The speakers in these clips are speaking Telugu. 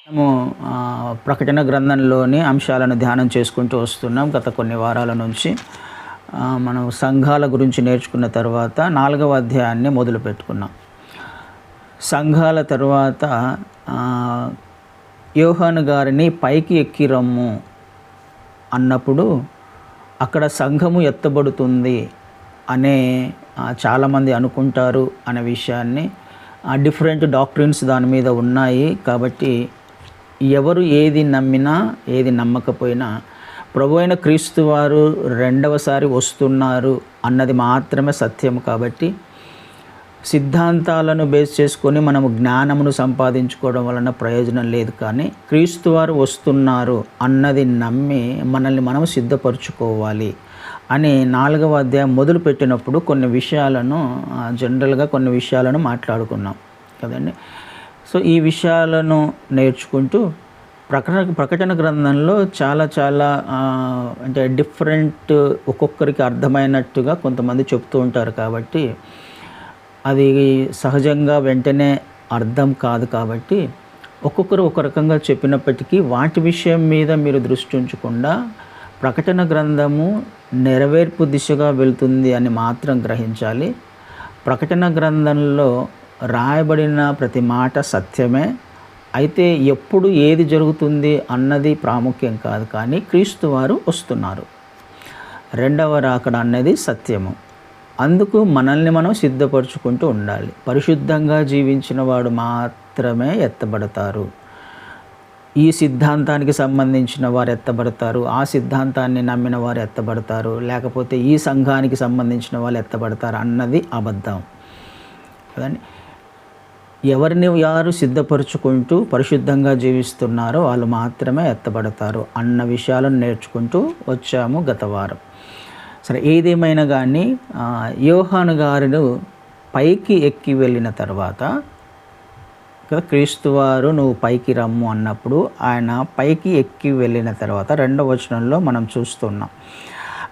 మనము ప్రకటన గ్రంథంలోని అంశాలను ధ్యానం చేసుకుంటూ వస్తున్నాం. గత కొన్ని వారాల నుంచి మనం సంఘాల గురించి నేర్చుకున్న తర్వాత 4వ అధ్యాయాన్ని మొదలుపెట్టుకున్నాం. సంఘాల తర్వాత యోహాను గారిని పైకి ఎక్కి రమ్ము అన్నప్పుడు అక్కడ సంఘము ఎత్తబడుతుంది అనే చాలామంది అనుకుంటారు అనే విషయాన్ని, డిఫరెంట్ డాక్ట్రిన్స్ దాని మీద ఉన్నాయి. కాబట్టి ఎవరు ఏది నమ్మినా ఏది నమ్మకపోయినా ప్రభువైన క్రీస్తు వారు రెండవసారి వస్తున్నారు అన్నది మాత్రమే సత్యం. కాబట్టి సిద్ధాంతాలను బేస్ చేసుకొని మనము జ్ఞానమును సంపాదించుకోవడం వలన ప్రయోజనం లేదు. కానీ క్రీస్తు వారు వస్తున్నారు అన్నది నమ్మి మనల్ని మనం సిద్ధపరచుకోవాలి అని 4వ అధ్యాయం మొదలుపెట్టినప్పుడు కొన్ని విషయాలను జనరల్గా కొన్ని విషయాలను మాట్లాడుకున్నాం కదండి. సో ఈ విషయాలను నేర్చుకుంటూ ప్రకటన గ్రంథంలో చాలా అంటే డిఫరెంట్, ఒక్కొక్కరికి అర్థమైనట్టుగా కొంతమంది చెప్తూ ఉంటారు. కాబట్టి అది సహజంగా వెంటనే అర్థం కాదు. కాబట్టి ఒక్కొక్కరు ఒక రకంగా చెప్పినప్పటికీ వాటి విషయం మీద మీరు దృష్టి ఉంచకుండా ప్రకటన గ్రంథము నెరవేర్పు దిశగా వెళ్తుంది అని మాత్రం గ్రహించాలి. ప్రకటన గ్రంథంలో రాయబడిన ప్రతి మాట సత్యమే. అయితే ఎప్పుడు ఏది జరుగుతుంది అన్నది ప్రాముఖ్యం కాదు. కానీ క్రీస్తు వారు వస్తున్నారు, రెండవ రాకడ అన్నది సత్యము. అందుకు మనల్ని మనం సిద్ధపరచుకుంటూ ఉండాలి. పరిశుద్ధంగా జీవించిన వాడు మాత్రమే ఎత్తబడతారు. ఈ సిద్ధాంతానికి సంబంధించిన వారు ఎత్తబడతారు, ఆ సిద్ధాంతాన్ని నమ్మిన వారు ఎత్తబడతారు, లేకపోతే ఈ సంఘానికి సంబంధించిన వాళ్ళు ఎత్తబడతారు అన్నది అబద్ధం కదండి. ఎవరిని వారు సిద్ధపరచుకుంటూ పరిశుద్ధంగా జీవిస్తున్నారో వాళ్ళు మాత్రమే ఎత్తబడతారు అన్న విషయాలను నేర్చుకుంటూ వచ్చాము గత వారం. సరే, ఏదేమైనా కానీ యోహాను గారు పైకి ఎక్కి వెళ్ళిన తర్వాత క్రీస్తు వారు నువ్వు పైకి రమ్ము అన్నప్పుడు ఆయన పైకి ఎక్కి వెళ్ళిన తర్వాత 2వ వచనంలో మనం చూస్తున్నాం.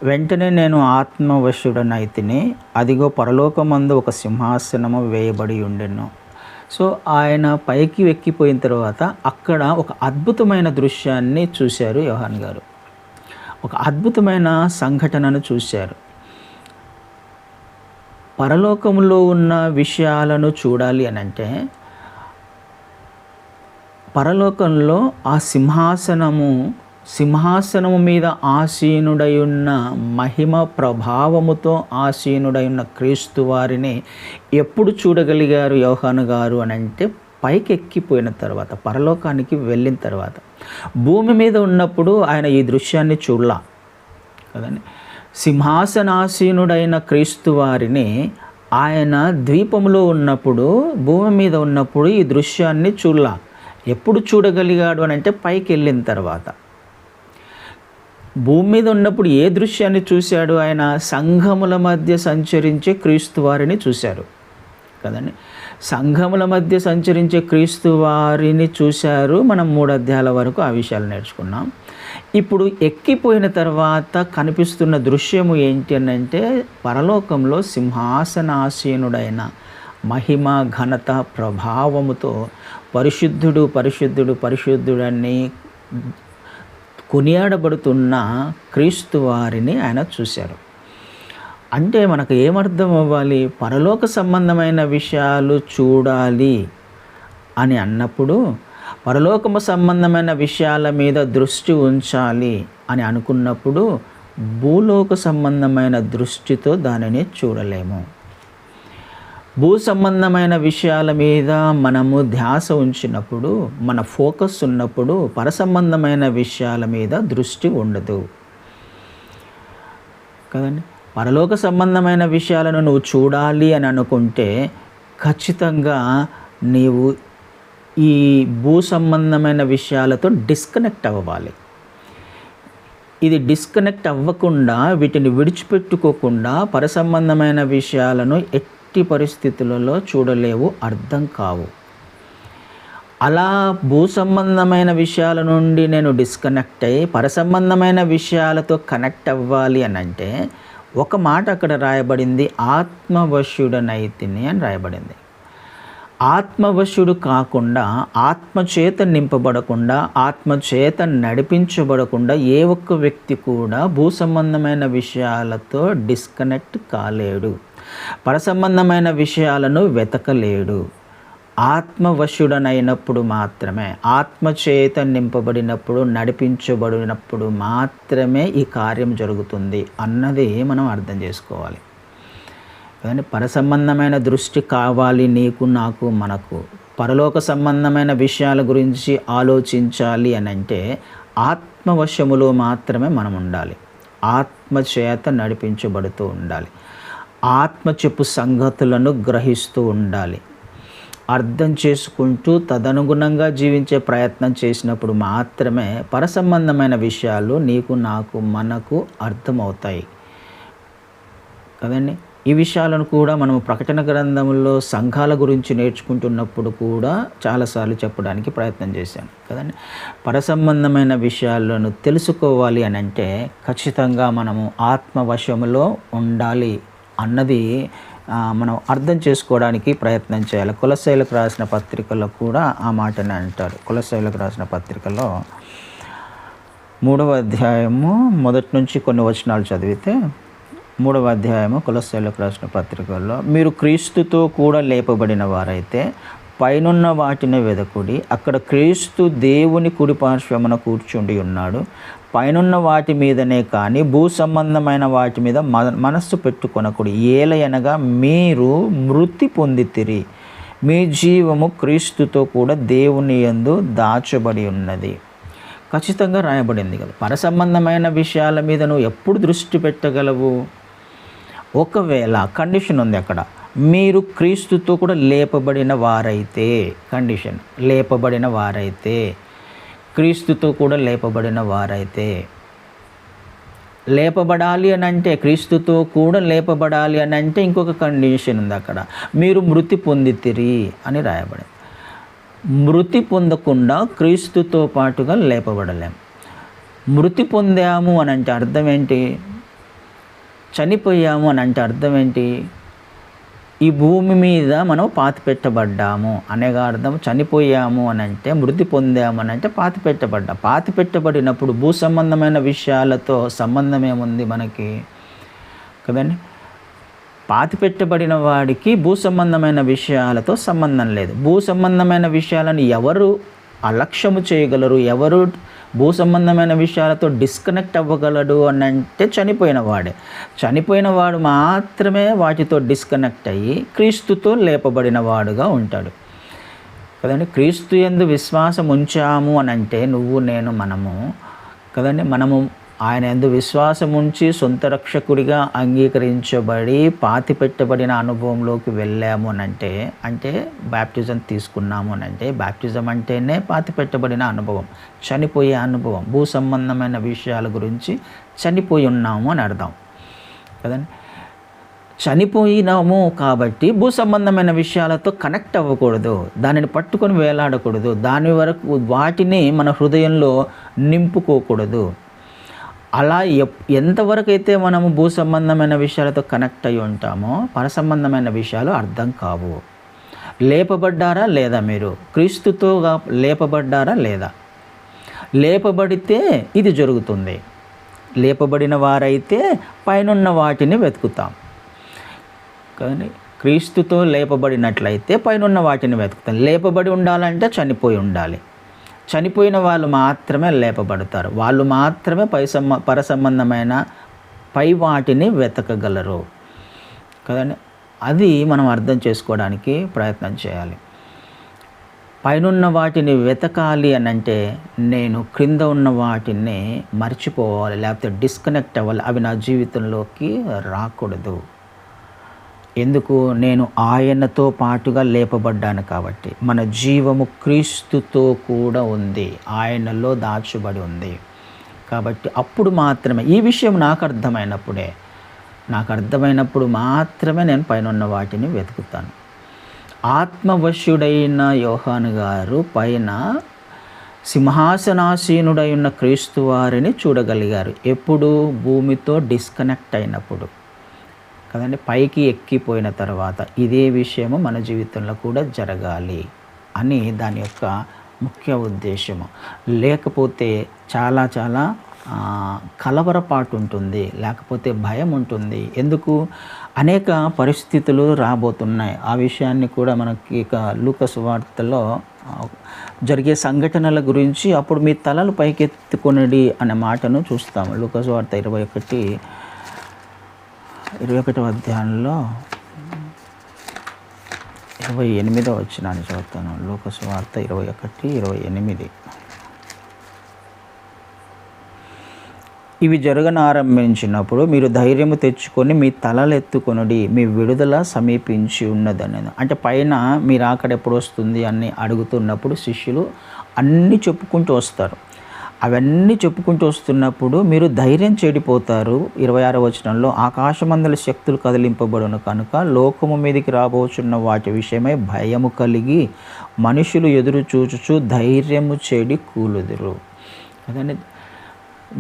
వెంటనే నేను ఆత్మవశుడనైతిని, అదిగో పరలోకమందు ఒక సింహాసనము వేయబడి ఉండెను. సో ఆయన పైకి ఎక్కిపోయిన తర్వాత అక్కడ ఒక అద్భుతమైన దృశ్యాన్ని చూశారు యోహాను గారు. ఒక అద్భుతమైన సంఘటనను చూశారు. పరలోకంలో ఉన్న విషయాలను చూడాలి అని అంటే పరలోకంలో ఆ సింహాసనము మీద ఆసీనుడై ఉన్న మహిమ ప్రభావముతో ఆసీనుడై ఉన్న క్రీస్తు వారిని ఎప్పుడు చూడగలిగారు యోహాను గారు అని అంటే పైకి ఎక్కిపోయిన తర్వాత, పరలోకానికి వెళ్ళిన తర్వాత. భూమి మీద ఉన్నప్పుడు ఆయన ఈ దృశ్యాన్ని చూడలా కదండి. సింహాసనాసీనుడైన క్రీస్తు వారిని ఆయన ద్వీపంలో ఉన్నప్పుడు, భూమి మీద ఉన్నప్పుడు ఈ దృశ్యాన్ని చూడలా. ఎప్పుడు చూడగలిగాడు అని అంటే పైకి వెళ్ళిన తర్వాత. భూమి మీద ఉన్నప్పుడు ఏ దృశ్యాన్ని చూశాడు? ఆయన సంఘముల మధ్య సంచరించే క్రీస్తు వారిని చూశారు కదండి. సంఘముల మధ్య సంచరించే క్రీస్తు వారిని చూశారు. మనం 3 అధ్యాయాల వరకు ఆ విషయాలు నేర్చుకున్నాం. ఇప్పుడు ఎక్కిపోయిన తర్వాత కనిపిస్తున్న దృశ్యము ఏంటి అని అంటే పరలోకంలో సింహాసనాసీనుడైన మహిమ ఘనత ప్రభావముతో పరిశుద్ధుడు పరిశుద్ధుడు పరిశుద్ధుడని కొనియాడబడుతున్న క్రీస్తు వారిని ఆయన చూశారు. అంటే మనకు ఏమర్థం అవ్వాలి? పరలోక సంబంధమైన విషయాలు చూడాలి అని అన్నప్పుడు పరలోకము సంబంధమైన విషయాల మీద దృష్టి ఉంచాలి అని అనుకున్నప్పుడు భూలోక సంబంధమైన దృష్టితో దానిని చూడలేము. భూ సంబంధమైన విషయాల మీద మనము ధ్యాస ఉంచినప్పుడు, మన ఫోకస్ ఉన్నప్పుడు పరసంబంధమైన విషయాల మీద దృష్టి ఉండదు కదండి. పరలోక సంబంధమైన విషయాలను నువ్వు చూడాలి అని అనుకుంటే ఖచ్చితంగా నీవు ఈ భూ సంబంధమైన విషయాలతో డిస్కనెక్ట్ అవ్వాలి. ఇది డిస్కనెక్ట్ అవ్వకుండా, వీటిని విడిచిపెట్టుకోకుండా పరసంబంధమైన విషయాలను ఎట్టి పరిస్థితులలో చూడలేవు, అర్థం కావు. అలా భూ సంబంధమైన విషయాల నుండి నేను డిస్కనెక్ట్ అయ్యి పరసంబంధమైన విషయాలతో కనెక్ట్ అవ్వాలి అని అంటే ఒక మాట అక్కడ రాయబడింది, ఆత్మవశుడనైతిని అని రాయబడింది. ఆత్మవశుడు కాకుండా, ఆత్మచేత నింపబడకుండా, ఆత్మచేత నడిపించబడకుండా ఏ ఒక్క వ్యక్తి కూడా భూ సంబంధమైన విషయాలతో డిస్కనెక్ట్ కాలేడు, పరసంబంధమైన విషయాలను వెతకలేడు. ఆత్మవశుడనైనప్పుడు మాత్రమే, ఆత్మచేత నింపబడినప్పుడు, నడిపించబడినప్పుడు మాత్రమే ఈ కార్యం జరుగుతుంది అన్నది మనం అర్థం చేసుకోవాలి. కానీ పరసంబంధమైన దృష్టి కావాలి నీకు, నాకు, మనకు. పరలోక సంబంధమైన విషయాల గురించి ఆలోచించాలి అని అంటే ఆత్మవశములో మాత్రమే మనం ఉండాలి. ఆత్మచేత నడిపించబడుతూ ఉండాలి. ఆత్మ చెప్పు సంగతులను గ్రహిస్తూ ఉండాలి. అర్థం చేసుకుంటూ తదనుగుణంగా జీవించే ప్రయత్నం చేసినప్పుడు మాత్రమే పరసంబంధమైన విషయాలు నీకు, నాకు, మనకు అర్థమవుతాయి కదండి. ఈ విషయాలను కూడా మనము ప్రకటన గ్రంథంలో సంఘాల గురించి నేర్చుకుంటున్నప్పుడు కూడా చాలాసార్లు చెప్పడానికి ప్రయత్నం చేశాను కదండి. పరసంబంధమైన విషయాలను తెలుసుకోవాలి అని అంటే ఖచ్చితంగా మనము ఆత్మవశములో ఉండాలి అన్నది మనం అర్థం చేసుకోవడానికి ప్రయత్నం చేయాలి. కొలస్సీలకు రాసిన పత్రికలో కూడా ఆ మాటనే అంటారు. కొలస్సీలకు రాసిన పత్రికలో 3వ అధ్యాయము మొదటి నుంచి కొన్ని వచనాలు చదివితే, 3వ అధ్యాయము కొలస్సీలకు రాసిన పత్రికల్లో, మీరు క్రీస్తుతో కూడా లేపబడిన వారైతే పైనున్న వాటిని వెదకుడి, అక్కడ క్రీస్తు దేవుని కుడిపార్శ్వమున కూర్చుండి ఉన్నాడు. పైనున్న వాటి మీదనే కానీ భూ సంబంధమైన వాటి మీద మనస్సు పెట్టుకొనకుడి. ఏలయనగా మీరు మృతి పొందితిరి, మీ జీవము క్రీస్తుతో కూడా దేవుని యందు దాచబడి ఉన్నది. ఖచ్చితంగా రాయబడింది కదా. పరసంబంధమైన విషయాల మీద నువ్వు ఎప్పుడు దృష్టి పెట్టగలవు? ఒకవేళ కండిషన్ ఉంది అక్కడ, మీరు క్రీస్తుతో కూడా లేపబడిన వారైతే, కండిషన్ లేపబడిన వారైతే, క్రీస్తుతో కూడా లేపబడిన వారైతే. లేపబడాలి అని అంటే, క్రీస్తుతో కూడా లేపబడాలి అని అంటే ఇంకొక కండిషన్ ఉంది అక్కడ, మీరు మృతి పొందితిరి అని రాయబడింది. మృతి పొందకుండా క్రీస్తుతో పాటుగా లేపబడలేం. మృతి పొందాము అని అంటే అర్థం ఏంటి? చనిపోయాము అని అంటే అర్థం ఏంటి? ఈ భూమి మీద మనం పాతిపెట్టబడ్డాము అనేగా అర్థం. చనిపోయాము అని అంటే, మృతి పొందాము అని అంటే పాతిపెట్టబడినప్పుడు భూ సంబంధమైన విషయాలతో సంబంధం ఏముంది మనకి కదండి. పాతిపెట్టబడిన వాడికి భూ సంబంధమైన విషయాలతో సంబంధం లేదు. భూ సంబంధమైన విషయాలను ఎవరు అలక్ష్యము చేయగలరు, ఎవరు భూ సంబంధమైన విషయాలతో డిస్కనెక్ట్ అవ్వగలడు అని అంటే చనిపోయిన వాడే. చనిపోయిన వాడు మాత్రమే వాటితో డిస్కనెక్ట్ అయ్యి క్రీస్తుతో లేపబడిన వాడుగా ఉంటాడు కదండి. క్రీస్తు యందు విశ్వాసం ఉంచాము అని అంటే నువ్వు, నేను, మనము కదండి. మనము ఆయన యందు విశ్వాసం ఉంచి సొంత రక్షకుడిగా అంగీకరించబడి పాతిపెట్టబడిన అనుభవంలోకి వెళ్ళాము అని అంటే బ్యాప్టిజం తీసుకున్నాము అని అంటే, బ్యాప్టిజం అంటేనే పాతిపెట్టబడిన అనుభవం, చనిపోయే అనుభవం. భూ సంబంధమైన విషయాల గురించి చనిపోయి ఉన్నాము అని అర్థం కదండి. చనిపోయినాము కాబట్టి భూ సంబంధమైన విషయాలతో కనెక్ట్ అవ్వకూడదు, దానిని పట్టుకొని వేలాడకూడదు, దాని వరకు వాటిని మన హృదయంలో నింపుకోకూడదు. అలా ఎంతవరకు అయితే మనము భూ సంబంధమైన విషయాలతో కనెక్ట్ అయి ఉంటామో పరసంబంధమైన విషయాలు అర్థం కావు. లేపబడ్డారా లేదా? మీరు క్రీస్తుతో లేపబడ్డారా లేదా? లేపబడితే ఇది జరుగుతుంది. లేపబడిన వారైతే పైనున్న వాటిని వెతుకుతాం కానీ క్రీస్తుతో లేపబడినట్లయితే పైనున్న వాటిని వెతుకుతాం. లేపబడి ఉండాలంటే చనిపోయి ఉండాలి. చనిపోయిన వాళ్ళు మాత్రమే లేపబడతారు. వాళ్ళు మాత్రమే పరసంబంధమైన పై వాటిని వెతకగలరు కదండి. అది మనం అర్థం చేసుకోవడానికి ప్రయత్నం చేయాలి. పైనున్న వాటిని వెతకాలి అని అంటే నేను క్రింద ఉన్న వాటిని మర్చిపోవాలి, లేకపోతే డిస్కనెక్ట్ అవ్వాలి. అవి నా జీవితంలోకి రాకూడదు. ఎందుకు? నేను ఆయనతో పాటుగా లేపబడ్డాను కాబట్టి. మన జీవము క్రీస్తుతో కూడా ఉంది, ఆయనలో దాచబడి ఉంది కాబట్టి అప్పుడు మాత్రమే ఈ విషయం నాకు అర్థమైనప్పుడు మాత్రమే నేను పైన వాటిని వెతుకుతాను. ఆత్మవశ్యుడైన యోహాను గారు పైన సింహాసనాసీనుడై ఉన్న క్రీస్తు వారిని చూడగలిగారు. ఎప్పుడు? భూమితో డిస్కనెక్ట్ అయినప్పుడు కదండి. పైకి ఎక్కిపోయిన తర్వాత ఇదే విషయము మన జీవితంలో కూడా జరగాలి అని దాని యొక్క ముఖ్య ఉద్దేశము. లేకపోతే చాలా చాలా కలవరపాటు ఉంటుంది, లేకపోతే భయం ఉంటుంది. ఎందుకు? అనేక పరిస్థితులు రాబోతున్నాయి. ఆ విషయాన్ని కూడా మనకి ఇక లూకా సువార్తలో జరిగే సంఘటనల గురించి అప్పుడు మీ తలలు పైకెత్తుకొనుడి అనే మాటను చూస్తాము. లూకా సువార్త 21వ అధ్యాయంలో 28వ వచనాన్ని చదువుతాను. లూకా సువార్త 21:28. ఇవి జరగనారంభించినప్పుడు మీరు ధైర్యము తెచ్చుకొని మీ తలలెత్తుకొనుడి, మీ విడుదల సమీపించి ఉన్నదని. అంటే పైన మీరు అక్కడ ఎప్పుడు వస్తుంది అని అడుగుతున్నప్పుడు శిష్యులు అన్నీ చెప్పుకుంటూ వస్తారు. అవన్నీ చెప్పుకుంటూ వస్తున్నప్పుడు మీరు ధైర్యం చెడిపోతారు. 26వ వచనంలో ఆకాశమందల శక్తులు కదిలింపబడును కనుక లోకము మీదికి రాబోచున్న వాటి విషయమై భయము కలిగి మనుషులు ఎదురు చూచుచు ధైర్యము చెడి కూలుదురు. అదండి,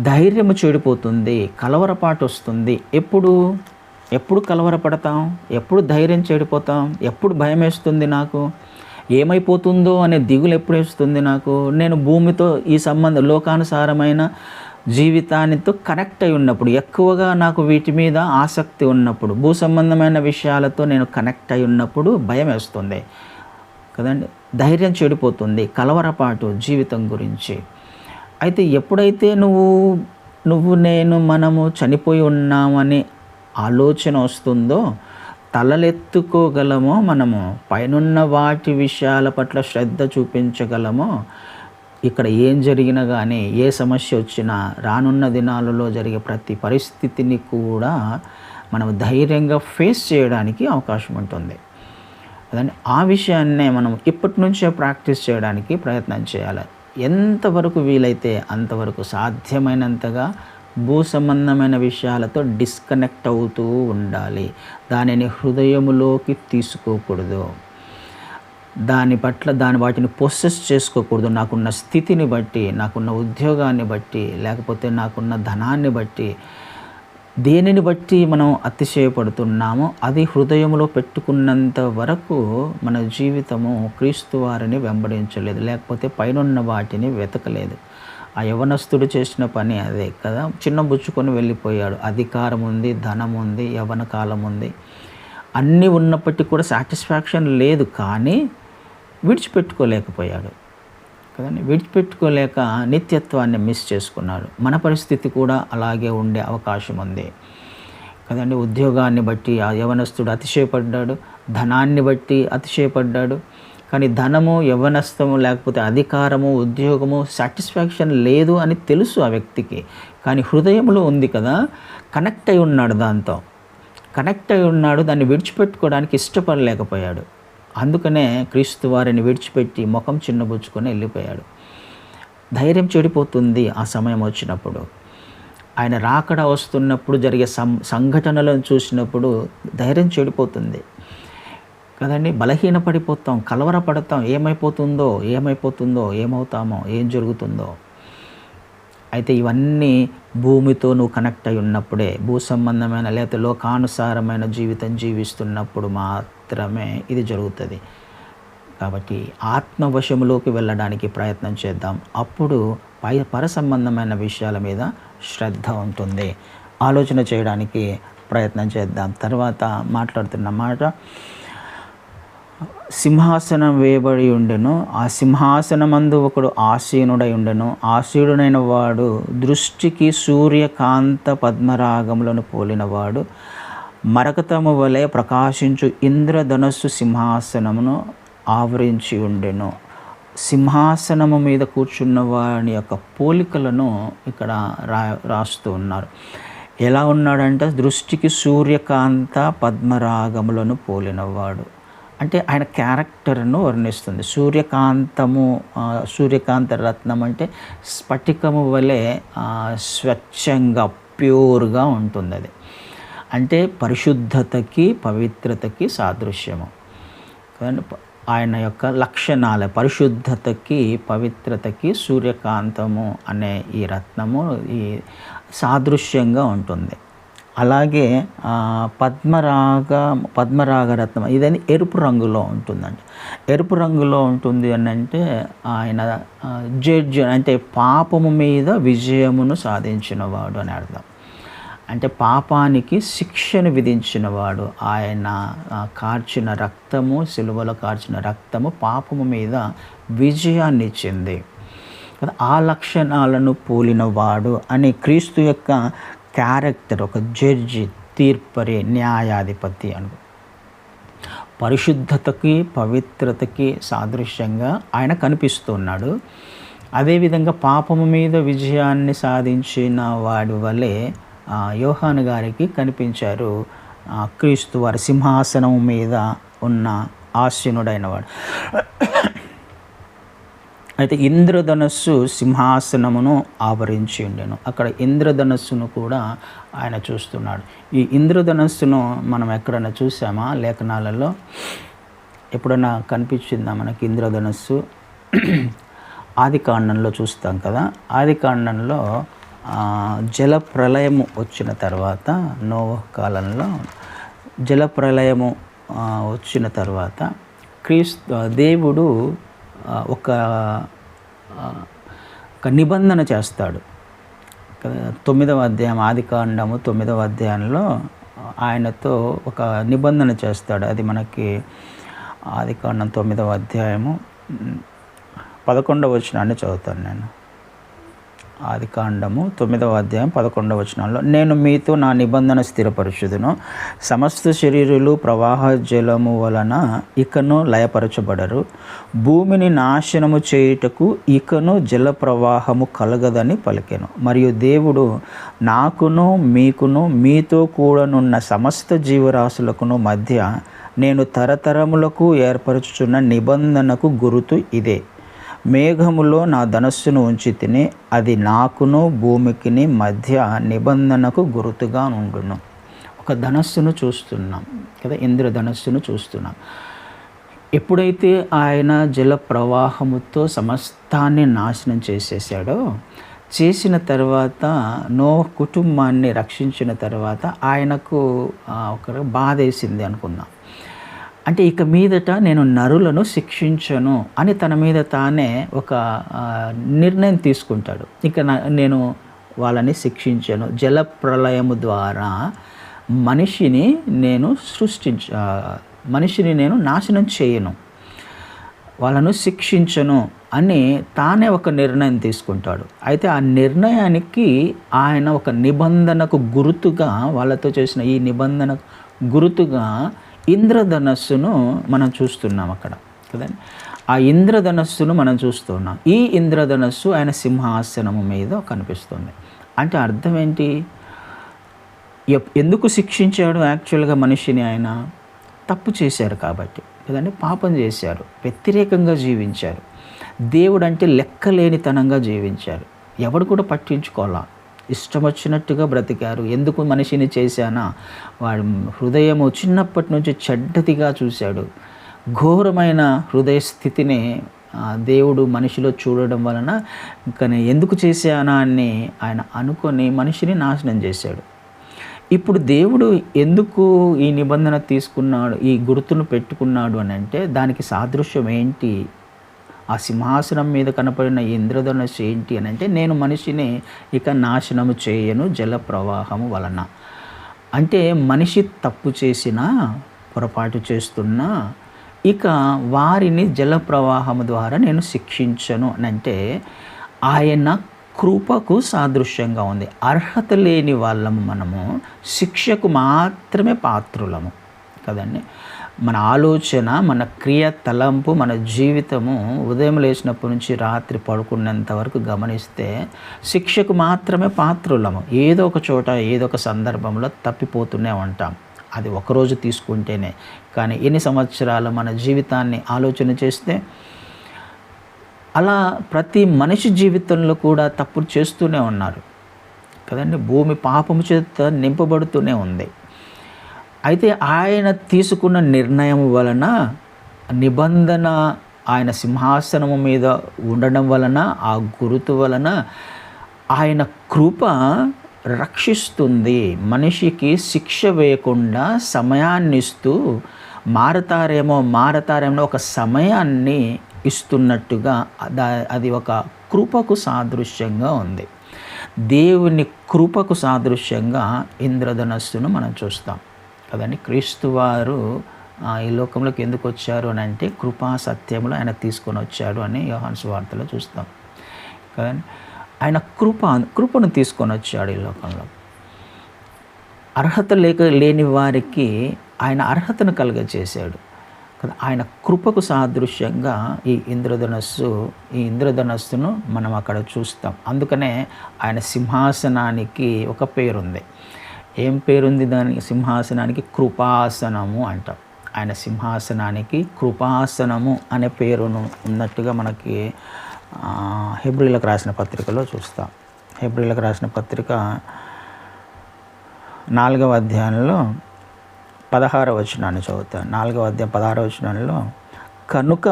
ధైర్యము చెడిపోతుంది, కలవరపాటు వస్తుంది. ఎప్పుడు కలవరపడతాం? ఎప్పుడు ధైర్యం చెడిపోతాం? ఎప్పుడు భయం వేస్తుంది నాకు? ఏమైపోతుందో అనే దిగులు ఎప్పుడు వేస్తుంది నాకు? నేను భూమితో ఈ లోకానుసారమైన జీవితానితో కనెక్ట్ అయి ఉన్నప్పుడు, ఎక్కువగా నాకు వీటి మీద ఆసక్తి ఉన్నప్పుడు, భూ సంబంధమైన విషయాలతో నేను కనెక్ట్ అయి ఉన్నప్పుడు భయం వేస్తుంది కదండి. ధైర్యం చెడిపోతుంది, కలవరపాటు జీవితం గురించి. అయితే ఎప్పుడైతే మనము చనిపోయి ఉన్నామని ఆలోచన వస్తుందో, తలలెత్తుకోగలమో, మనము పైనున్న వాటి విషయాల పట్ల శ్రద్ధ చూపించగలమో, ఇక్కడ ఏం జరిగినా కానీ, ఏ సమస్య వచ్చినా, రానున్న దినాలలో జరిగే ప్రతి పరిస్థితిని కూడా మనం ధైర్యంగా ఫేస్ చేయడానికి అవకాశం ఉంటుంది. అదండి, ఆ విషయాన్నే మనం ఇప్పటి నుంచే ప్రాక్టీస్ చేయడానికి ప్రయత్నం చేయాలి. ఎంతవరకు వీలైతే అంతవరకు, సాధ్యమైనంతగా భూ సంబంధమైన విషయాలతో డిస్కనెక్ట్ అవుతూ ఉండాలి. దానిని హృదయములోకి తీసుకోకూడదు. వాటిని పొసెస్ చేసుకోకూడదు. నాకున్న స్థితిని బట్టి, నాకున్న ఉద్యోగాన్ని బట్టి, లేకపోతే నాకున్న ధనాన్ని బట్టి, దేనిని బట్టి మనం అతిశయపడుతున్నామో అది హృదయంలో పెట్టుకున్నంత వరకు మన జీవితము క్రీస్తు వారిని వెంబడించలేదు, లేకపోతే పైనున్న వాటిని వెతకలేదు. ఆ యవనస్తుడు చేసిన పని అదే కదా. చిన్నబుచ్చుకొని వెళ్ళిపోయాడు. అధికారం ఉంది, ధనం ఉంది, యవన కాలం ఉంది, అన్నీ ఉన్నప్పటికీ కూడా సాటిస్ఫాక్షన్ లేదు. కానీ విడిచిపెట్టుకోలేకపోయాడు కదండి. విడిచిపెట్టుకోలేక నిత్యత్వాన్ని మిస్ చేసుకున్నాడు. మన పరిస్థితి కూడా అలాగే ఉండే అవకాశం ఉంది కదండి. ఉద్యోగాన్ని బట్టి ఆ యవనస్తుడు అతిశయపడ్డాడు, ధనాన్ని బట్టి అతిశయపడ్డాడు. కానీ ధనము, యవనస్తము, లేకపోతే అధికారము, ఉద్యోగము సాటిస్ఫాక్షన్ లేదు అని తెలుసు ఆ వ్యక్తికి. కానీ హృదయంలో ఉంది కదా, కనెక్ట్ అయి ఉన్నాడు, దాన్ని విడిచిపెట్టుకోవడానికి ఇష్టపడలేకపోయాడు. అందుకనే క్రీస్తు వారిని విడిచిపెట్టి ముఖం చిన్నబుచ్చుకొని వెళ్ళిపోయాడు. ధైర్యం చెడిపోతుంది ఆ సమయం వచ్చినప్పుడు. ఆయన రాకడ వస్తున్నప్పుడు జరిగే సంఘటనలను చూసినప్పుడు ధైర్యం చెడిపోతుంది కదండి. బలహీనపడిపోతాం, కలవరపడతాం. ఏమైపోతుందో, ఏమవుతామో, ఏం జరుగుతుందో. అయితే ఇవన్నీ భూమితో నువ్వు కనెక్ట్ అయి ఉన్నప్పుడే, భూ సంబంధమైన లేకపోతే లోకానుసారమైన జీవితం జీవిస్తున్నప్పుడు మాత్రమే ఇది జరుగుతుంది. కాబట్టి ఆత్మవశములోకి వెళ్ళడానికి ప్రయత్నం చేద్దాం. అప్పుడు పర సంబంధమైన విషయాల మీద శ్రద్ధ ఉంటుంది. ఆలోచన చేయడానికి ప్రయత్నం చేద్దాం. తర్వాత మాట్లాడుతున్న మాట, సింహాసనం వేయబడి ఉండెను, ఆ సింహాసనమందు ఒకడు ఆసీనుడై ఉండెను. ఆసీనుడైన వాడు దృష్టికి సూర్యకాంత పద్మరాగములను పోలినవాడు, మరకతము వలె ప్రకాశించు ఇంద్రధనస్సు సింహాసనమును ఆవరించి ఉండెను. సింహాసనము మీద కూర్చున్న వాని యొక్క పోలికలను ఇక్కడ రాస్తూ ఉన్నారు. ఎలా ఉన్నాడంటే, దృష్టికి సూర్యకాంత పద్మరాగములను పోలినవాడు అంటే ఆయన క్యారెక్టర్ను వర్ణిస్తుంది. సూర్యకాంత రత్నం అంటే స్ఫటికము వలె స్వచ్ఛంగా, ప్యూర్గా ఉంటుంది. అది అంటే పరిశుద్ధతకి, పవిత్రతకి సాదృశ్యము. ఆయన యొక్క లక్షణాలే పరిశుద్ధతకి, పవిత్రతకి సూర్యకాంతము అనే ఈ రత్నము ఈ సాదృశ్యంగా ఉంటుంది. అలాగే పద్మరాగరత్నం ఇదని ఎరుపు రంగులో ఉంటుందండి. ఎరుపు రంగులో ఉంటుంది అని అంటే ఆయన జడ్జి అంటే పాపము మీద విజయమును సాధించినవాడు అని అర్థం. అంటే పాపానికి శిక్షను విధించినవాడు. ఆయన కార్చిన రక్తము, సిలువలో కార్చిన రక్తము పాపము మీద విజయాన్ని ఇచ్చింది కదా. ఆ లక్షణాలను పోలినవాడు అని క్రీస్తు యొక్క క్యారెక్టర్, ఒక జడ్జి, తీర్పరి, న్యాయాధిపతి అను పరిశుద్ధతకి, పవిత్రతకి సాదృశ్యంగా ఆయన కనిపిస్తున్నాడు. అదేవిధంగా పాపము మీద విజయాన్ని సాధించిన వాడి వలె యోహాను గారికి కనిపించారు క్రీస్తు వారి సింహాసనం మీద ఉన్న ఆసీనుడైన వాడు. అయితే ఇంద్రధనస్సు సింహాసనమును ఆవరించి ఉండెను. అక్కడ ఇంద్రధనస్సును కూడా ఆయన చూస్తున్నాడు. ఈ ఇంద్రధనస్సును మనం ఎక్కడైనా చూసామా లేఖనాలలో? ఎప్పుడన్నా కనిపించిందా మనకి ఇంద్రధనస్సు? ఆదికాండంలో చూస్తాం కదా. ఆదికాండంలో జలప్రలయము వచ్చిన తర్వాత, నోవహు కాలంలో జలప్రలయము వచ్చిన తర్వాత దేవుడు ఒక నిబంధన చేస్తాడు. 9వ అధ్యాయం, ఆదికాండము 9వ అధ్యాయంలో ఆయనతో ఒక నిబంధన చేస్తాడు. అది మనకి ఆదికాండం 9వ అధ్యాయము 11వ వచనాన్ని చదువుతాను నేను. ఆదికాండము 9వ అధ్యాయం 11వ వచనంలో, నేను మీతో నా నిబంధన స్థిరపరచుదును, సమస్త శరీరులు ప్రవాహ జలము వలన ఇకను లయపరచబడరు, భూమిని నాశనము చేయుటకు ఇకను జల ప్రవాహము కలగదని పలికెను. మరియు దేవుడు నాకును మీకును మీతో కూడానున్న సమస్త జీవరాశులకును మధ్య నేను తరతరములకు ఏర్పరచుచున్న నిబంధనకు గురుతు ఇదే, మేఘములో నా ధనస్సును ఉంచి తిని అది నాకును భూమికిని మధ్య నిబంధనకు గుర్తుగా ఉండును. ఒక ధనస్సును చూస్తున్నాం కదా, ఇంద్రధనస్సును చూస్తున్నాం. ఎప్పుడైతే ఆయన జల ప్రవాహముతో సమస్తాన్ని నాశనం చేసేసాడో, చేసిన తర్వాత నోవహు కుటుంబాన్ని రక్షించిన తర్వాత ఆయనకు ఒక బాధ వేసింది అనుకుందాం. అంటే ఇక మీదట నేను నరులను శిక్షించను అని తన మీద తానే ఒక నిర్ణయం తీసుకుంటాడు. ఇక నేను వాళ్ళని శిక్షించను, జల ప్రళయము ద్వారా మనిషిని నేను నాశనం చేయను, వాళ్ళను శిక్షించను అని తానే ఒక నిర్ణయం తీసుకుంటాడు. అయితే ఆ నిర్ణయానికి ఆయన ఒక నిబంధనకు గుర్తుగా, వాళ్ళతో చేసిన ఈ నిబంధనకు గుర్తుగా ఇంద్రధనస్సును మనం చూస్తున్నాం అక్కడ కదండి. ఆ ఇంద్రధనస్సును మనం చూస్తున్నాం. ఈ ఇంద్రధనస్సు ఆయన సింహాసనము మీద కనిపిస్తుంది. అంటే అర్థం ఏంటి? ఎందుకు శిక్షించాడు యాక్చువల్గా మనిషిని? ఆయన తప్పు చేశారు కాబట్టి కదండి, పాపం చేశారు, వ్యతిరేకంగా జీవించారు, దేవుడు అంటే లెక్కలేనితనంగా జీవించారు, ఎవడు కూడా పట్టించుకోవాలా, ఇష్టం వచ్చినట్టుగా బ్రతికారు. ఎందుకు మనిషిని చేశానా? వాడు హృదయము చిన్నప్పటి నుంచి చెడ్డదిగా చూశాడు. ఘోరమైన హృదయ స్థితిని దేవుడు మనిషిలో చూడడం వలన కానీ ఎందుకు చేశానా అని ఆయన అనుకొని మనిషిని నాశనం చేశాడు. ఇప్పుడు దేవుడు ఎందుకు ఈ నిబంధన తీసుకున్నాడు, ఈ గుర్తును పెట్టుకున్నాడు అని అంటే దానికి సాదృశ్యం ఏంటి? ఆ సింహాసనం మీద కనపడిన ఇంద్రధనుస్సు ఏంటి అని అంటే, నేను మనిషిని ఇక నాశనము చేయను జల ప్రవాహము వలన. అంటే మనిషి తప్పు చేసినా, పొరపాటు చేస్తున్నా ఇక వారిని జల ప్రవాహము ద్వారా నేను శిక్షించను అని అంటే ఆయన కృపకు సాదృశ్యంగా ఉంది. అర్హత లేని వాళ్ళము మనము శిక్షకు మాత్రమే పాత్రులము కదండి. మన ఆలోచన, మన క్రియ, తలంపు, మన జీవితము ఉదయం లేచినప్పటి నుంచి రాత్రి పడుకునేంత వరకు గమనిస్తే శిక్షకు మాత్రమే పాత్రులము. ఏదో ఒక చోట, ఏదో ఒక సందర్భంలో తప్పిపోతూనే ఉంటాం. అది ఒకరోజు తీసుకుంటేనే, కానీ ఎన్ని సంవత్సరాలు మన జీవితాన్ని ఆలోచన చేస్తే అలా ప్రతి మనిషి జీవితంలో కూడా తప్పులు చేస్తూనే ఉన్నారు కదండి. భూమి పాపము చేత నింపబడుతూనే ఉంది. అయితే ఆయన తీసుకున్న నిర్ణయం వలన, నిబంధన ఆయన సింహాసనము మీద ఉండడం వలన, ఆ గురుతు వలన ఆయన కృప రక్షిస్తుంది. మనిషికి శిక్ష వేయకుండా సమయాన్నిస్తూ మారతారేమో ఒక సమయాన్ని ఇస్తున్నట్టుగా అది ఒక కృపకు సాదృశ్యంగా ఉంది. దేవుని కృపకు సాదృశ్యంగా ఇంద్రధనస్సును మనం చూస్తాం కదండి. క్రీస్తు వారు ఈ లోకంలోకి ఎందుకు వచ్చారు అని అంటే కృపా సత్యములు ఆయన తీసుకొని వచ్చాడు అని యోహాను సువార్తలో చూస్తాం కదండి. ఆయన కృపను తీసుకొని వచ్చాడు ఈ లోకంలో. అర్హత లేని వారికి ఆయన అర్హతను కలుగజేశాడు కదా. ఆయన కృపకు సాదృశ్యంగా ఈ ఇంద్రధనస్సును మనం అక్కడ చూస్తాం. అందుకనే ఆయన సింహాసనానికి ఒక పేరుంది. ఏం పేరుంది దానికి? సింహాసనానికి కృపాసనము అంటాం. ఆయన సింహాసనానికి కృపాసనము అనే పేరును ఉన్నట్టుగా మనకి హెబ్రీలకు రాసిన పత్రికలో చూస్తాం. హెబ్రీలకు రాసిన పత్రిక 4వ అధ్యాయంలో 16వ వచనాన్ని చదువుతాను. 4వ అధ్యాయం 16వ వచనంలో, కనుక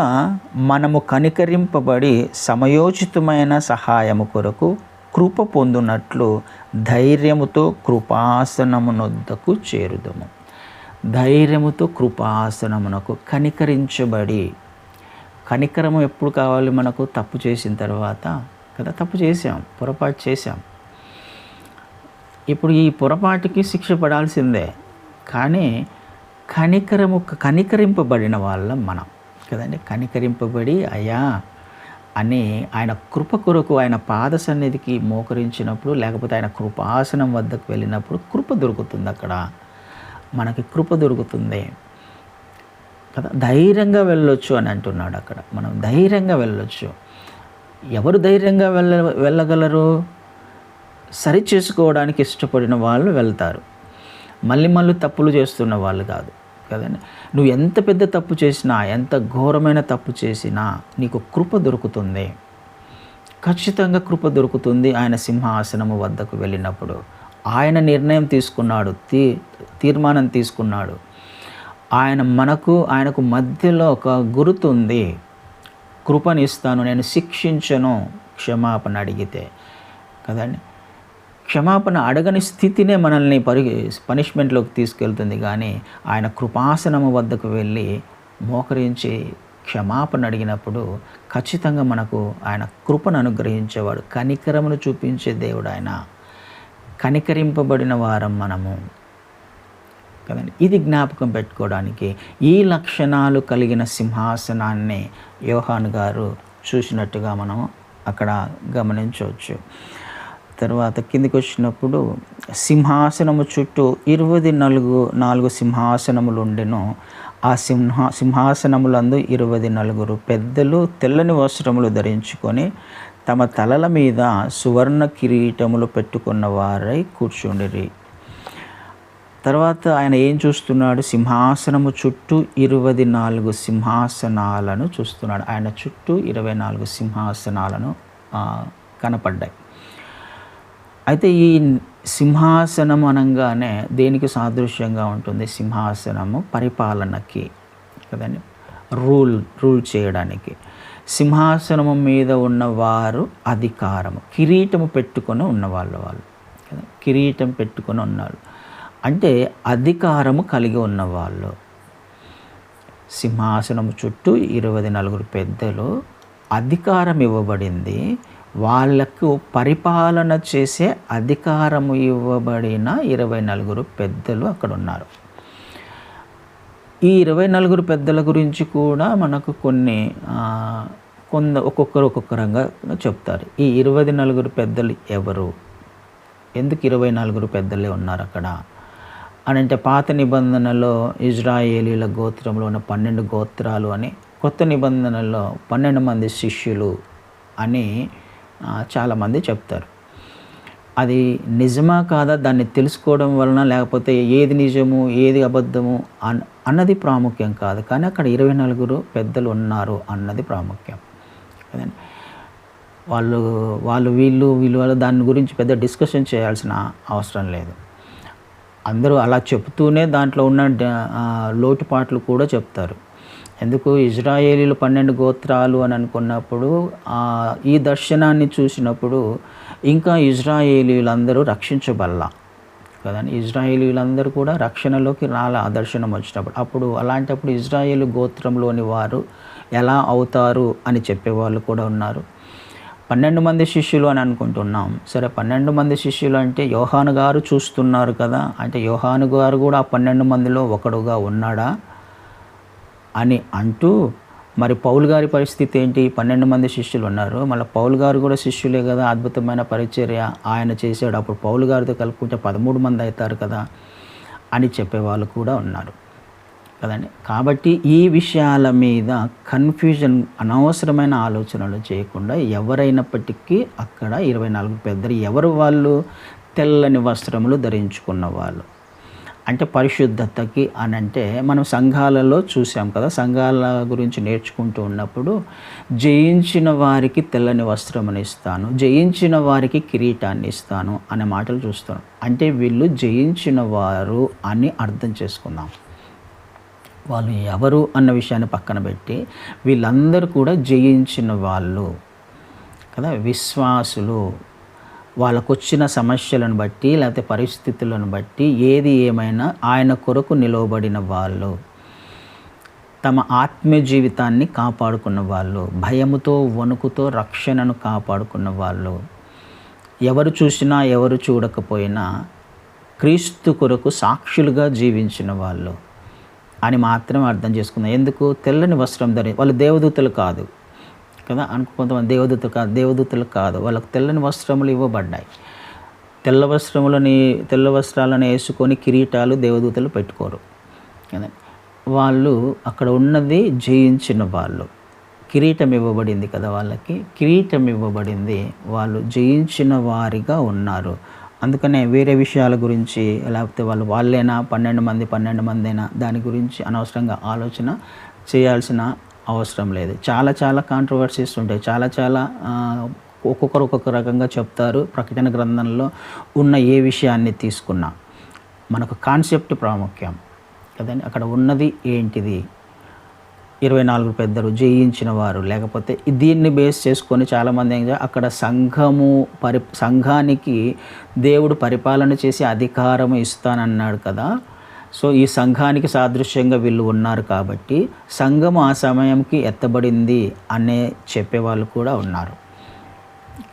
మనము కనికరింపబడి సమయోచితమైన సహాయము కొరకు కృప పొందునట్లు ధైర్యముతో కృపాసనమునొద్దకు చేరుదము. ధైర్యముతో కృపాసనమునకు కనికరించబడి. కనికరము ఎప్పుడు కావాలి మనకు? తప్పు చేసిన తర్వాత కదా. తప్పు చేసాం, పొరపాటు చేసాం. ఇప్పుడు ఈ పొరపాటుకి శిక్ష పడాల్సిందే. కానీ కనికరింపబడిన వాళ్ళం మనం కదండి. కనికరింపబడి అయ్యా అని ఆయన కృప కొరకు ఆయన పాద సన్నిధికి మోకరించినప్పుడు, లేకపోతే ఆయన కృపాసనం వద్దకు వెళ్ళినప్పుడు కృప దొరుకుతుంది. అక్కడ మనకి కృప దొరుకుతుంది కదా. ధైర్యంగా వెళ్ళొచ్చు అని అంటున్నాడు అక్కడ. మనం ధైర్యంగా వెళ్ళొచ్చు. ఎవరు ధైర్యంగా వెళ్ళగలరు? సరి చేసుకోవడానికి ఇష్టపడిన వాళ్ళు వెళ్తారు. మళ్ళీ తప్పులు చేస్తున్న వాళ్ళు కాదు కదండి. నువ్వు ఎంత పెద్ద తప్పు చేసినా, ఎంత ఘోరమైన తప్పు చేసినా నీకు కృప దొరుకుతుంది. ఖచ్చితంగా కృప దొరుకుతుంది. ఆయన సింహాసనము వద్దకు వెళ్ళినప్పుడు ఆయన నిర్ణయం తీసుకున్నాడు, తీర్మానం తీసుకున్నాడు. ఆయనకు మధ్యలో ఒక గుర్తుంది. కృపనిస్తాను, నేను శిక్షించను క్షమాపణ అడిగితే కదండి. క్షమాపణ అడగని స్థితినే మనల్ని పనిష్మెంట్లోకి తీసుకెళ్తుంది. కానీ ఆయన కృపాసనము వద్దకు వెళ్ళి మోకరించి క్షమాపణ అడిగినప్పుడు ఖచ్చితంగా మనకు ఆయన కృపను అనుగ్రహించేవాడు. కనికరమును చూపించే దేవుడు ఆయన. కనికరింపబడిన వారం మనము కదండి. ఇది జ్ఞాపకం పెట్టుకోవడానికి ఈ లక్షణాలు కలిగిన సింహాసనాన్ని యోహాను గారు చూసినట్టుగా మనం అక్కడ గమనించవచ్చు. తర్వాత కిందికి వచ్చినప్పుడు సింహాసనము చుట్టూ 24 సింహాసనములు ఉండెను. ఆ సింహాసనములందు 24 పెద్దలు తెల్లని వస్త్రములు ధరించుకొని తమ తలల మీద సువర్ణ కిరీటములు పెట్టుకున్న వారై కూర్చుండిరి. తర్వాత ఆయన ఏం చూస్తున్నాడు? సింహాసనము చుట్టూ 24 సింహాసనాలను చూస్తున్నాడు. ఆయన చుట్టూ 24 సింహాసనాలను కనపడ్డాయి. అయితే ఈ సింహాసనం అనగానే దేనికి సాదృశ్యంగా ఉంటుంది? సింహాసనము పరిపాలనకి కదండి, రూల్ చేయడానికి. సింహాసనము మీద ఉన్నవారు అధికారము, కిరీటము పెట్టుకొని ఉన్నవాళ్ళు కదా, కిరీటం పెట్టుకొని ఉన్నారు అంటే అధికారము కలిగి ఉన్నవాళ్ళు. సింహాసనము చుట్టూ 24 పెద్దలు, అధికారం ఇవ్వబడింది. వాళ్లకు పరిపాలన చేసే అధికారము ఇవ్వబడిన 24 పెద్దలు అక్కడ ఉన్నారు. ఈ 24 పెద్దల గురించి కూడా మనకు ఒక్కొక్క రంగా చెప్తారు. ఈ 24 పెద్దలు ఎవరు? ఎందుకు 24 పెద్దలే ఉన్నారు అక్కడ అని అంటే, పాత నిబంధనలో ఇజ్రాయేలీల గోత్రంలో ఉన్న 12 గోత్రాలు అని, కొత్త నిబంధనలో 12 మంది శిష్యులు అని చాలామంది చెప్తారు. అది నిజమా కాదా దాన్ని తెలుసుకోవడం వలన, లేకపోతే ఏది నిజము ఏది అబద్ధము అన్నది ప్రాముఖ్యం కాదు. కానీ అక్కడ 24 పెద్దలు ఉన్నారు అన్నది ప్రాముఖ్యం కదండి. వీళ్ళు దాని గురించి పెద్ద డిస్కషన్ చేయాల్సిన అవసరం లేదు. అందరూ అలా చెప్తూనే దాంట్లో ఉన్న లోటుపాట్లు కూడా చెప్తారు. ఎందుకు ఇజ్రాయేలీలు 12 గోత్రాలు అని అనుకున్నప్పుడు ఈ దర్శనాన్ని చూసినప్పుడు ఇంకా ఇజ్రాయేలీలందరూ రక్షించబల్లా కదండి. ఇజ్రాయేలీలందరూ కూడా రక్షణలోకి రాలే ఆ దర్శనం వచ్చినప్పుడు. అలాంటప్పుడు ఇజ్రాయేలు గోత్రంలోని వారు ఎలా అవుతారు అని చెప్పేవాళ్ళు కూడా ఉన్నారు. 12 మంది శిష్యులు అని అనుకుంటున్నాం. సరే, 12 మంది శిష్యులు అంటే యోహాను గారు చూస్తున్నారు కదా, అంటే యోహాను గారు కూడా ఆ 12 మందిలో ఒకడుగా ఉన్నాడా అని అంటూ, మరి పౌలు గారి పరిస్థితి ఏంటి? 12 మంది శిష్యులు ఉన్నారు, మళ్ళీ పౌలు గారు కూడా శిష్యులే కదా, అద్భుతమైన పరిచర్య ఆయన చేశాడు, అప్పుడు పౌలు గారితో కలుపుకుంటే 13 మంది అవుతారు కదా అని చెప్పేవాళ్ళు కూడా ఉన్నారు కదండి. కాబట్టి ఈ విషయాల మీద కన్ఫ్యూజన్, అనవసరమైన ఆలోచనలు చేయకుండా ఎవరైనప్పటికీ అక్కడ 24 పెద్దలు ఎవరు? వాళ్ళు తెల్లని వస్త్రములు ధరించుకున్న వాళ్ళు. అంటే పరిశుద్ధతకి అని అంటే మనం సంఘాలలో చూసాం కదా, సంఘాల గురించి నేర్చుకుంటూ ఉన్నప్పుడు జయించిన వారికి తెల్లని వస్త్రమును ఇస్తాను, జయించిన వారికి కిరీటాన్ని ఇస్తాను అనే మాటలు చూస్తాం. అంటే వీళ్ళు జయించిన వారు అని అర్థం చేసుకుందాం. వాళ్ళు ఎవరు అన్న విషయాన్ని పక్కన పెట్టి వీళ్ళందరూ కూడా జయించిన వాళ్ళు కదా, విశ్వాసులు. వాళ్ళకు వచ్చిన సమస్యలను బట్టి లేకపోతే పరిస్థితులను బట్టి ఏది ఏమైనా ఆయన కొరకు నిలవబడిన వాళ్ళు, తమ ఆత్మీయ జీవితాన్ని కాపాడుకున్న వాళ్ళు, భయముతో వణుకుతో రక్షణను కాపాడుకున్న వాళ్ళు, ఎవరు చూసినా ఎవరు చూడకపోయినా క్రీస్తు కొరకు సాక్షులుగా జీవించిన వాళ్ళు అని మాత్రం అర్థం చేసుకుందాం. ఎందుకు? తెల్లని వస్త్రం వాళ్ళు దేవదూతలు కాదు కదా. కొంతమంది దేవదూతలు కాదు, వాళ్ళకు తెల్లని వస్త్రములు ఇవ్వబడ్డాయి. తెల్ల వస్త్రాలను వేసుకొని కిరీటాలు దేవదూతలు పెట్టుకోరు కదా. వాళ్ళు అక్కడ ఉన్నది జయించిన వాళ్ళు. కిరీటం ఇవ్వబడింది కదా వాళ్ళకి, కిరీటం ఇవ్వబడింది, వాళ్ళు జయించిన వారిగా ఉన్నారు. అందుకనే వేరే విషయాల గురించి లేకపోతే వాళ్ళేనా 12 మందేనా దాని గురించి అనవసరంగా ఆలోచన చేయాల్సిన అవసరం లేదు. చాలా కాంట్రవర్సీస్ ఉంటాయి, చాలా ఒక్కొక్కరు ఒక్కొక్క రకంగా చెప్తారు. ప్రకటన గ్రంథంలో ఉన్న ఏ విషయాన్ని తీసుకున్నా మనకు కాన్సెప్ట్ ప్రాముఖ్యం కదండి. అక్కడ ఉన్నది ఏంటిది? 24 పెద్దలు జయించిన వారు. లేకపోతే దీన్ని బేస్ చేసుకొని చాలామంది అక్కడ సంఘానికి దేవుడు పరిపాలన చేసి అధికారం ఇస్తానన్నాడు కదా. సో ఈ సంఘానికి సాదృశ్యంగా వీళ్ళు ఉన్నారు కాబట్టి సంఘం ఆ సమయంకి ఎత్తబడింది అనే చెప్పేవాళ్ళు కూడా ఉన్నారు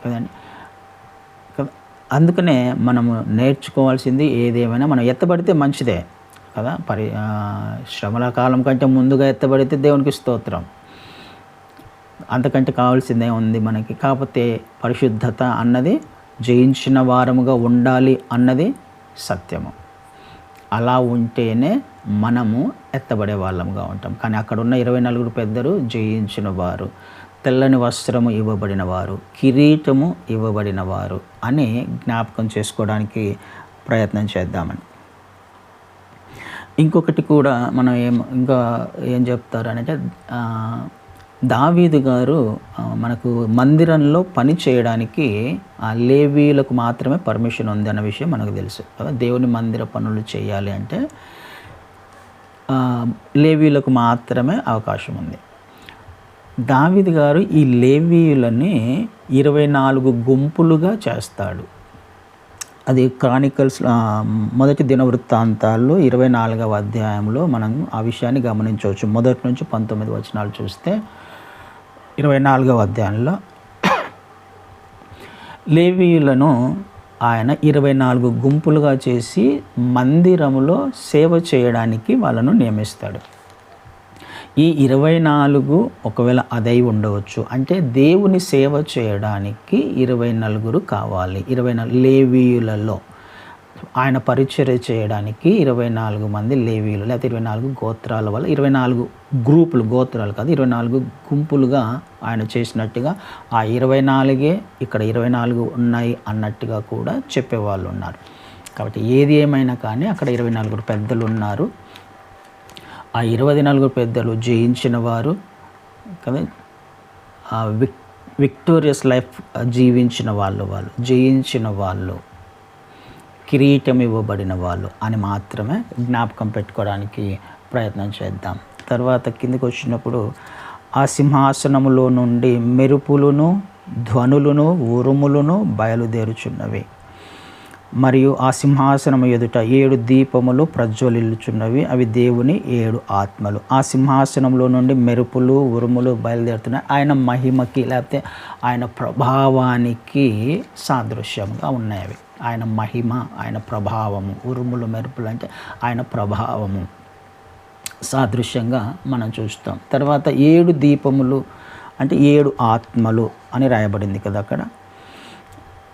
కదండి. అందుకనే మనము నేర్చుకోవాల్సింది ఏదేమైనా మనం ఎత్తబడితే మంచిదే కదా. శ్రమల కాలం కంటే ముందుగా ఎత్తబడితే దేవునికి స్తోత్రం, అంతకంటే కావాల్సిందే ఉంది మనకి. కాకపోతే పరిశుద్ధత అన్నది జయించిన వారముగా ఉండాలి అన్నది సత్యము. అలా ఉంటేనే మనము ఎత్తబడే వాళ్ళముగా ఉంటాం. కానీ అక్కడ ఉన్న 24 పెద్దలు జయించిన వారు, తెల్లని వస్త్రము ఇవ్వబడిన వారు, కిరీటము ఇవ్వబడిన వారు అని జ్ఞాపకం చేసుకోవడానికి ప్రయత్నం చేద్దామని. ఇంకొకటి కూడా మనం ఇంకా ఏం చెప్తారు అంటే, దావీదు గారు మనకు మందిరంలో పని చేయడానికి లేవీయులకు మాత్రమే పర్మిషన్ ఉంది అన్న విషయం మనకు తెలుసు కదా. దేవుని మందిర పనులు చేయాలి అంటే లేవీయులకు మాత్రమే అవకాశం ఉంది. దావీదు గారు ఈ లేవీయులని 24 గుంపులుగా చేస్తాడు. అది క్రానికల్స్ మొదటి దినవృత్తాంతాల్లో 24వ అధ్యాయంలో మనం ఆ విషయాన్ని గమనించవచ్చు. మొదటి నుంచి 19 వచనాలు చూస్తే 24వ అధ్యాయంలో లేవీయులను ఆయన 24 గుంపులుగా చేసి మందిరములో సేవ చేయడానికి వాళ్ళను నియమిస్తాడు. ఈ 24 ఒకవేళ అదై ఉండవచ్చు, అంటే దేవుని సేవ చేయడానికి 24 కావాలి. 24 లేవీయులలో ఆయన పరిచర్య చేయడానికి 24 మంది లేవీయులు, లేకపోతే 24 గోత్రాల వల్ల 24 గ్రూపులు, గోత్రాలు కాదు 24 గుంపులుగా ఆయన చేసినట్టుగా ఆ 24 ఇక్కడ 24 ఉన్నాయి అన్నట్టుగా కూడా చెప్పేవాళ్ళు ఉన్నారు. కాబట్టి ఏది ఏమైనా కానీ అక్కడ 24 పెద్దలు ఉన్నారు. ఆ 24 పెద్దలు జయించిన వారు కదా, విక్టోరియస్ లైఫ్ జీవించిన వాళ్ళు జయించిన వాళ్ళు, కిరీటం ఇవ్వబడిన వాళ్ళు అని మాత్రమే జ్ఞాపకం పెట్టుకోవడానికి ప్రయత్నం చేద్దాం. తర్వాత కిందికి వచ్చినప్పుడు ఆ సింహాసనములో నుండి మెరుపులను ధ్వనులను ఉరుములను బయలుదేరుచున్నవి. మరియు ఆ సింహాసనము ఎదుట 7 దీపములు ప్రజ్వలిల్లుచున్నవి. అవి దేవుని 7 ఆత్మలు. ఆ సింహాసనంలో నుండి మెరుపులు ఉరుములు బయలుదేరుతున్నాయి. ఆయన మహిమకి లేకపోతే ఆయన ప్రభావానికి సాదృశ్యంగా ఉన్నాయి అవి. ఆయన మహిమ, ఆయన ప్రభావము. ఉరుములు మెరుపులు అంటే ఆయన ప్రభావము సాదృశ్యంగా మనం చూస్తాం. తర్వాత 7 దీపములు అంటే 7 ఆత్మలు అని రాయబడింది కదా అక్కడ.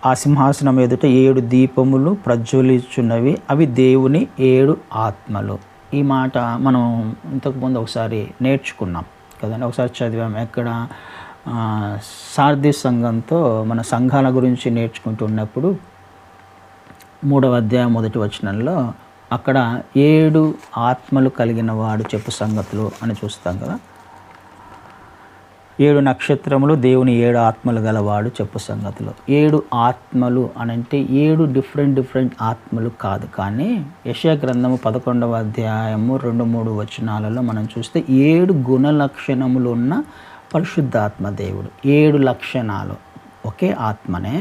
ఆ సింహాసనం ఎదుట 7 దీపములు ప్రజ్వలించున్నవి. అవి దేవుని 7 ఆత్మలు. ఈ మాట మనం ఇంతకుముందు ఒకసారి నేర్చుకున్నాం కదండి, ఒకసారి చదివాం. ఎక్కడ సార్ది సంఘంతో మన సంఘాల గురించి నేర్చుకుంటున్నప్పుడు 3వ అధ్యాయం 1వ వచనంలో అక్కడ 7 ఆత్మలు కలిగిన వాడు చెప్పు సంగతులు అని చూస్తాం కదా. 7 నక్షత్రములు దేవుని 7 ఆత్మలు గలవాడు చెప్పు సంగతులు. 7 ఆత్మలు అనంటే 7 డిఫరెంట్ ఆత్మలు కాదు. కానీ యెషయా గ్రంథము 11వ అధ్యాయము 2-3 వచనాలలో మనం చూస్తే 7 గుణ లక్షణములు ఉన్న పరిశుద్ధాత్మ దేవుడు. 7 లక్షణాలు ఒకే ఆత్మనే.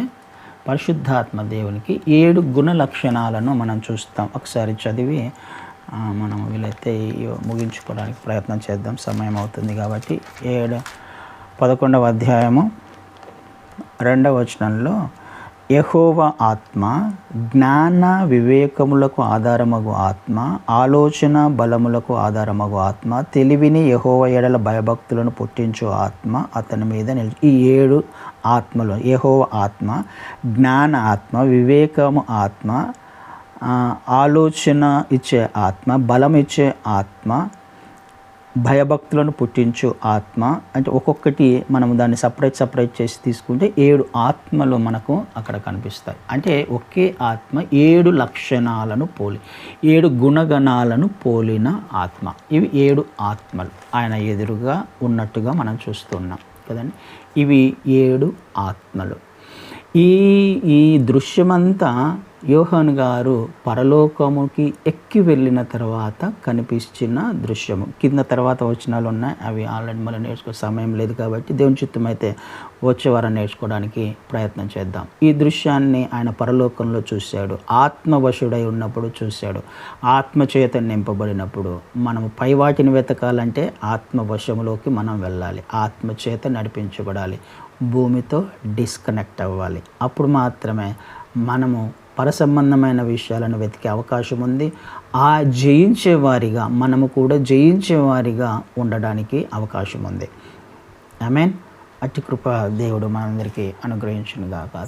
పరిశుద్ధాత్మ దేవునికి 7 గుణ లక్షణాలను మనం చూస్తాం. ఒకసారి చదివి మనం వీలైతే ముగించుకోవడానికి ప్రయత్నం చేద్దాం, సమయం అవుతుంది కాబట్టి. 11వ అధ్యాయము 2వ వచనంలో యెహోవా ఆత్మ జ్ఞాన వివేకములకు ఆధారమగు ఆత్మ, ఆలోచన బలములకు ఆధారమగు ఆత్మ, తెలివిని యెహోవా ఎడల భయభక్తులను పుట్టించు ఆత్మ అతని మీద నిలిచి. ఈ 7 ఆత్మలు యెహోవా ఆత్మ, జ్ఞాన ఆత్మ, వివేకము ఆత్మ, ఆలోచన ఇచ్చే ఆత్మ, బలం ఇచ్చే ఆత్మ, భయభక్తులను పుట్టించు ఆత్మ. అంటే ఒక్కొక్కటి మనం దాన్ని సపరేట్ చేసి తీసుకుంటే 7 ఆత్మలు మనకు అక్కడ కనిపిస్తాయి. అంటే ఒకే ఆత్మ 7 లక్షణాలను 7 గుణగణాలను పోలిన ఆత్మ. ఇవి 7 ఆత్మలు ఆయన ఎదురుగా ఉన్నట్టుగా మనం చూస్తున్నాం కదండి. ఇవి 7 ఆత్మలు. ఈ దృశ్యమంతా యోహాను గారు పరలోకముకి ఎక్కి వెళ్ళిన తర్వాత కనిపించిన దృశ్యము. కింద తర్వాత వచనాలు ఉన్నాయి, అవి ఆల్రెడీ మళ్ళీ నేర్చుకో సమయం లేదు కాబట్టి దేవుని చిత్తం అయితే వచ్చే వారం నేర్చుకోవడానికి ప్రయత్నం చేద్దాం. ఈ దృశ్యాన్ని ఆయన పరలోకంలో చూశాడు, ఆత్మవశుడై ఉన్నప్పుడు చూశాడు. ఆత్మచేత నింపబడినప్పుడు మనము పై వాటిని వెతకాలంటే ఆత్మవశములోకి మనం వెళ్ళాలి, ఆత్మచేత నడిపించబడాలి, భూమితో డిస్కనెక్ట్ అవ్వాలి. అప్పుడు మాత్రమే మనము పరసంబంధమైన విషయాలను వెతికే అవకాశం ఉంది. ఆ జయించేవారిగా మనము కూడా జయించేవారిగా ఉండడానికి అవకాశం ఉంది. ఆమేన్. అట్టి కృప దేవుడు మనందరికీ అనుగ్రహించును గాక.